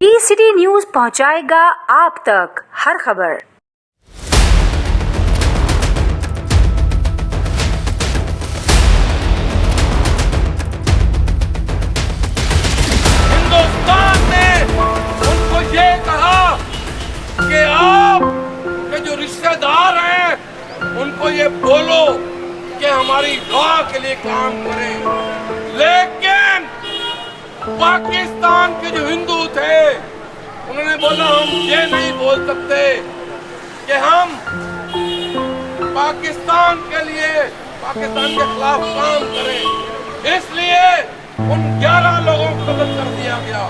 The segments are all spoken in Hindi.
ई-सिटी न्यूज पहुंचाएगा आप तक हर खबर। हिंदुस्तान ने उनको ये कहा कि आप के जो रिश्तेदार हैं उनको ये बोलो कि हमारी गांव के लिए काम करें, लेकिन पाकिस्तान के जो हिंदू थे उन्होंने बोला हम ये नहीं बोल सकते कि हम पाकिस्तान के लिए पाकिस्तान के खिलाफ काम करें, इसलिए उन 11 लोगों को कत्ल कर दिया गया।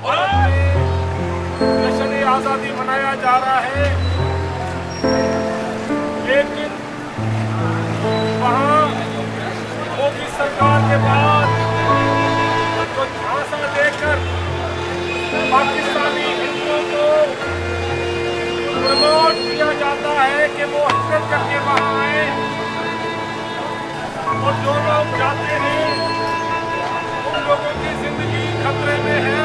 और जश्न आजादी मनाया जा रहा है, लेकिन वहाँ मोदी सरकार के बाद तो झांसा देकर पाकिस्तानी हिंदुओं को प्रमोट किया जाता है कि वो हिजरत करके वहाँ आए, और जो लोग जाते हैं उन लोगों की जिंदगी खतरे में है।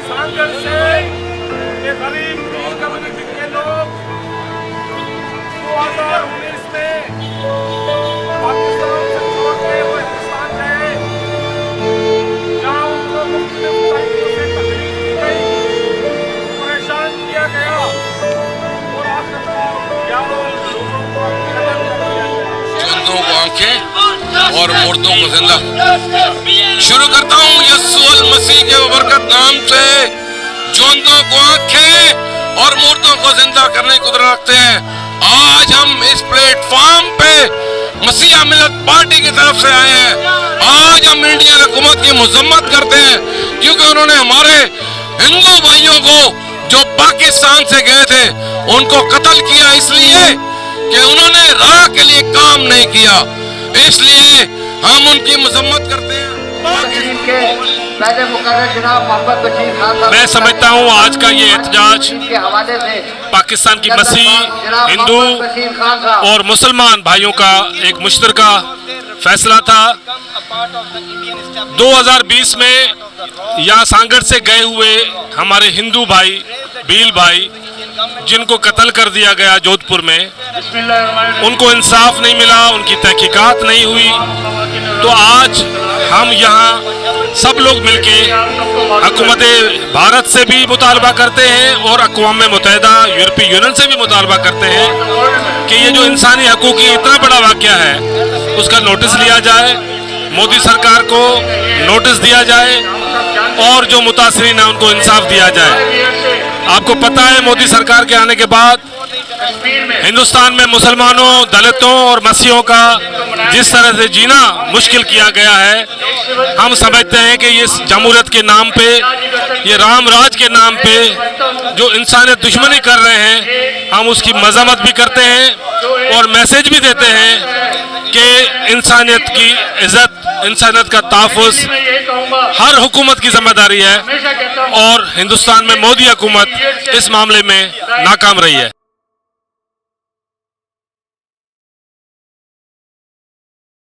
सांगल से ये गरीब कम्युनिटी के लोग 2019 में पाकिस्तान से छोड़ के वो हिंदुस्तान गए, जहाँ उनको मुख्तलिफ तरीकों से तकलीफ दी गई, परेशान किया गया, और आखिरकार 11 लोगों को कत्ल कर दिया गया। जिंदों को आंखें और मुर्दों को जिंदा। शुरू करता हूँ यस्सु अल मसीह के बरकत नाम से। जिंदों को आंखें और मुर्दों को जिंदा करने की कुदरत रखते हैं। आज हम इस प्लेटफॉर्म पे मसीहा मिलत पार्टी की तरफ से आए हैं। आज हम इंडियन हुकूमत की मजम्मत करते हैं, क्योंकि उन्होंने हमारे हिंदू भाइयों को जो पाकिस्तान से गए थे उनको कत्ल किया, इसलिए कि उन्होंने राह के लिए काम नहीं किया, इसलिए हम उनकी मजम्मत करते हैं। मैं समझता हूँ आज का ये एहतजाज पाकिस्तान की मसीह, हिंदू और मुसलमान भाइयों का एक मुश्तरका फैसला था। 2020 में यहाँ सांगड़ से गए हुए हमारे हिंदू भाई भील भाई, जिनको कत्ल कर दिया गया जोधपुर में, उनको इंसाफ नहीं मिला, उनकी तहकीकात नहीं हुई। तो आज हम यहाँ सब लोग मिलके हुकूमत भारत से भी मुतालबा करते हैं और अक़वाम मुत्तहिदा यूरोपीय यूनियन से भी मुतालबा करते हैं कि ये जो इंसानी हकूक़ की इतना बड़ा वाक़या है उसका नोटिस लिया जाए, मोदी सरकार को नोटिस दिया जाए और जो मुतासरीन हैं उनको इंसाफ दिया जाए। आपको पता है मोदी सरकार के आने के बाद हिंदुस्तान में मुसलमानों, दलितों और मसीहों का जिस तरह से जीना मुश्किल किया गया है, हम समझते हैं कि ये जमहूरियत के नाम पे, ये राम राज के नाम पे जो इंसानियत दुश्मनी कर रहे हैं, हम उसकी मजम्मत भी करते हैं और मैसेज भी देते हैं कि इंसानियत की इज्जत, इंसानियत का तहफ़्फ़ुज़ हर हुकूमत की जिम्मेदारी है, और हिंदुस्तान में मोदी हुकूमत इस मामले में नाकाम रही है।